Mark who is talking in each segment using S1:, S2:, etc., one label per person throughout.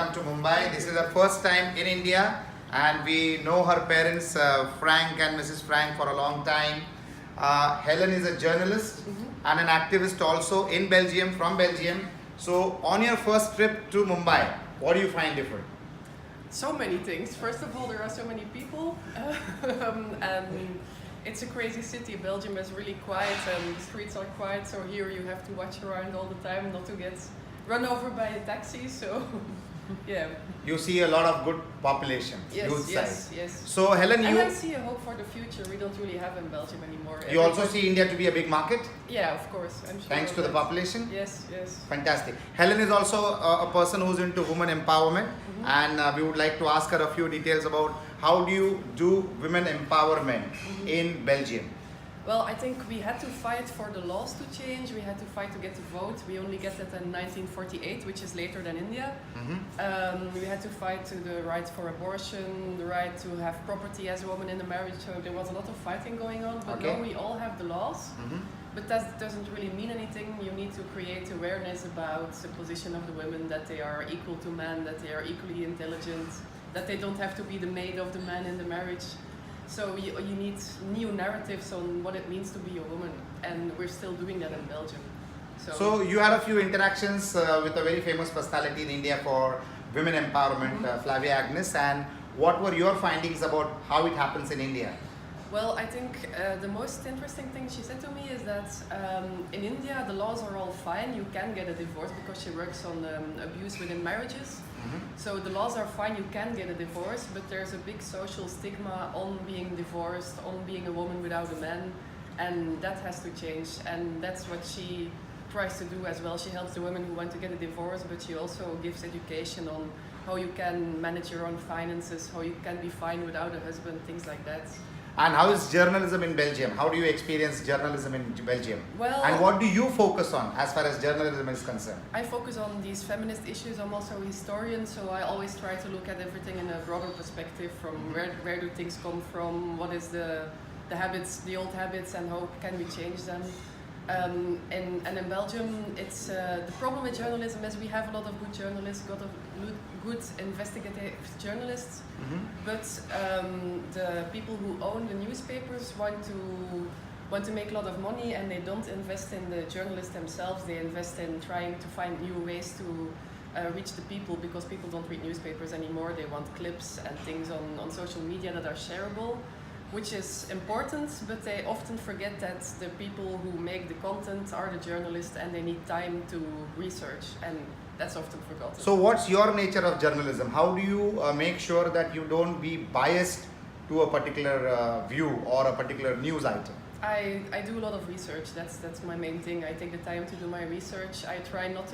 S1: Come to Mumbai. This is her first time in India, and we know her parents, Frank and Mrs. Frank, for a long time. Helen is a journalist and an activist also in Belgium, from Belgium. So, on your first trip to Mumbai, what do you find different?
S2: So many things. First of all, there are so many people, and it's a crazy city. Belgium is really quiet, and the streets are quiet. So here you have to watch around all the time, not to get run over by a taxi. So, yeah.
S1: You see a lot of good population,
S2: Yes,
S1: youth
S2: yes,
S1: size.
S2: yes.
S1: So, Helen,
S2: And
S1: you
S2: I see a hope for the future. We don't really have in Belgium anymore.
S1: you also see India to be a big market,
S2: Yeah, of course. I'm sure.
S1: thanks
S2: of
S1: to the
S2: that.
S1: population.
S2: Yes, yes.
S1: Fantastic. Helen is also a person who's into women empowerment, and we would like to ask her a few details about how do you do women empowerment in Belgium.
S2: Well, I think we had to fight for the laws to change. We had to fight to get to vote. We only get that in 1948, which is later than India. We had to fight to the right for abortion, the right to have property as a woman in a marriage. So there was a lot of fighting going on. But
S1: Okay.
S2: now we all have the laws. But that doesn't really mean anything. You need to create awareness about the position of the women, that they are equal to men, that they are equally intelligent, that they don't have to be the maid of the man in the marriage. So you need new narratives on what it means to be a woman, and we're still doing that in Belgium.
S1: So you had a few interactions with a very famous personality in India for women empowerment, Flavia Agnes, and what were your findings about how it happens in India?
S2: Well, I think the most interesting thing she said to me is that in India the laws are all fine. You can get a divorce because she works on abuse within marriages. So the laws are fine, you can get a divorce, but there's a big social stigma on being divorced, on being a woman without a man, and that has to change. And that's what she tries to do as well. She helps the women who want to get a divorce, but she also gives education on how you can manage your own finances, how you can be fine without a husband, things like that.
S1: And how is journalism in Belgium? How do you experience journalism in Belgium?
S2: Well,
S1: And what do you focus on as far as journalism is concerned?
S2: I focus on these feminist issues. I'm also a historian, so I always try to look at everything in a broader perspective, from where do things come from, what is the habits, the old habits, and how can we change them. And in Belgium, it's the problem with journalism is we have a lot of good journalists, got a good investigative journalists, but the people who own the newspapers want to make a lot of money, and they don't invest in the journalists themselves. They invest in trying to find new ways to reach the people, because people don't read newspapers anymore. They want clips and things on social media that are shareable, which is important, but they often forget that the people who make the content are the journalists, and they need time to research, and that's often forgotten.
S1: So what's your nature of journalism? How do you make sure that you don't be biased to a particular view or a particular news item?
S2: I do a lot of research. That's my main thing. I take the time to do my research. I try not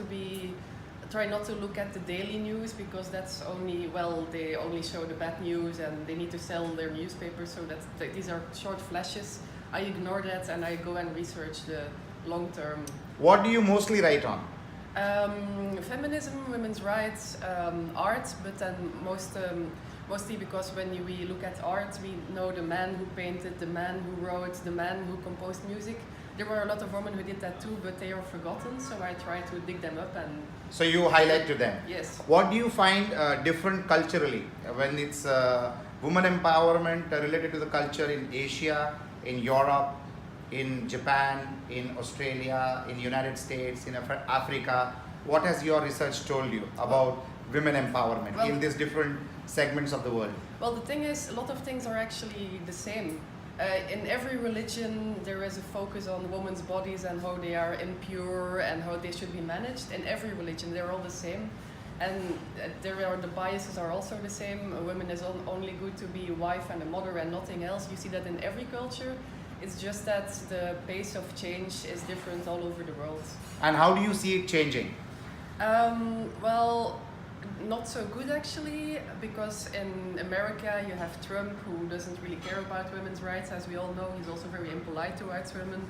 S2: to look at the daily news, because that's only, well, they only show the bad news and they need to sell their newspapers, so these are short flashes. I ignore that and I go and research the long term.
S1: What do you mostly write on?
S2: Feminism, women's rights, art, but then mostly because when we look at art, we know the man who painted, the man who wrote, the man who composed music. There were a lot of women who did that too, but they are forgotten, so I try to dig them up and...
S1: So you highlight to them.
S2: Yes.
S1: What do you find different culturally when it's women empowerment related to the culture in Asia, in Europe, in Japan, in Australia, in United States, in Africa? What has your research told you about women empowerment in these different segments of the world?
S2: Well, the thing is, a lot of things are actually the same. In every religion, there is a focus on women's bodies and how they are impure and how they should be managed. In every religion, they're all the same. And the biases are also the same. A woman is only good to be a wife and a mother and nothing else. You see that in every culture. It's just that the pace of change is different all over the world.
S1: And how do you see it changing?
S2: Well, not so good actually, because in America you have Trump, who doesn't really care about women's rights, as we all know. He's also very impolite towards women.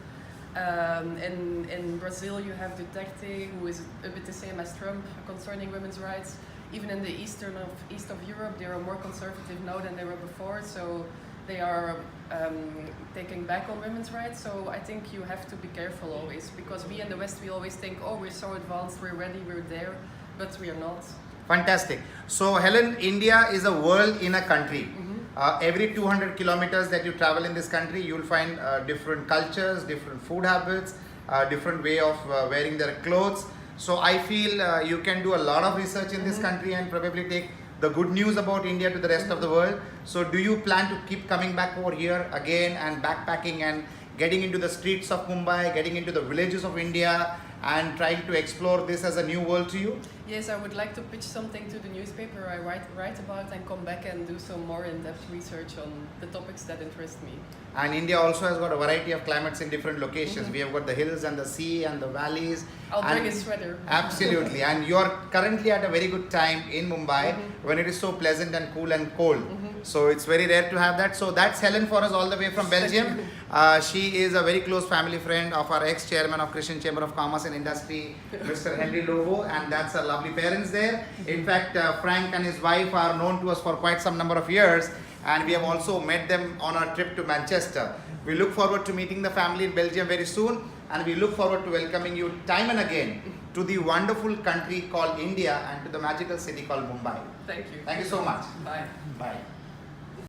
S2: In Brazil you have Duterte, who is a bit the same as Trump concerning women's rights. Even in the east of Europe, they are more conservative now than they were before, so they are taking back on women's rights. So I think you have to be careful always, because we in the West, we always think, oh, we're so advanced, we're ready, we're there, but we are not.
S1: Fantastic. So Helen, India is a world in a country. Every 200 kilometers that you travel in this country, you'll find different cultures, different food habits, different way of wearing their clothes. So I feel you can do a lot of research in this country and probably take the good news about India to the rest of the world. So do you plan to keep coming back over here again and backpacking and getting into the streets of Mumbai, getting into the villages of India and trying to explore this as a new world to you?
S2: Yes, I would like to pitch something to the newspaper I write about and come back and do some more in-depth research on the topics that interest me.
S1: And India also has got a variety of climates in different locations. We have got the hills and the sea and the valleys.
S2: I'll
S1: and
S2: bring a sweater.
S1: Absolutely. And you're currently at a very good time in Mumbai when it is so pleasant and cool and cold. So it's very rare to have that. So that's Helen for us all the way from Belgium. She is a very close family friend of our ex-chairman of Christian Chamber of Commerce and Industry, Mr. Henry Lobo, and that's her lovely parents there. In fact, Frank and his wife are known to us for quite some number of years, and we have also met them on our trip to Manchester. We look forward to meeting the family in Belgium very soon, and we look forward to welcoming you time and again to the wonderful country called India and to the magical city called Mumbai.
S2: Thank you.
S1: Thank you so much.
S2: Bye.
S1: Bye.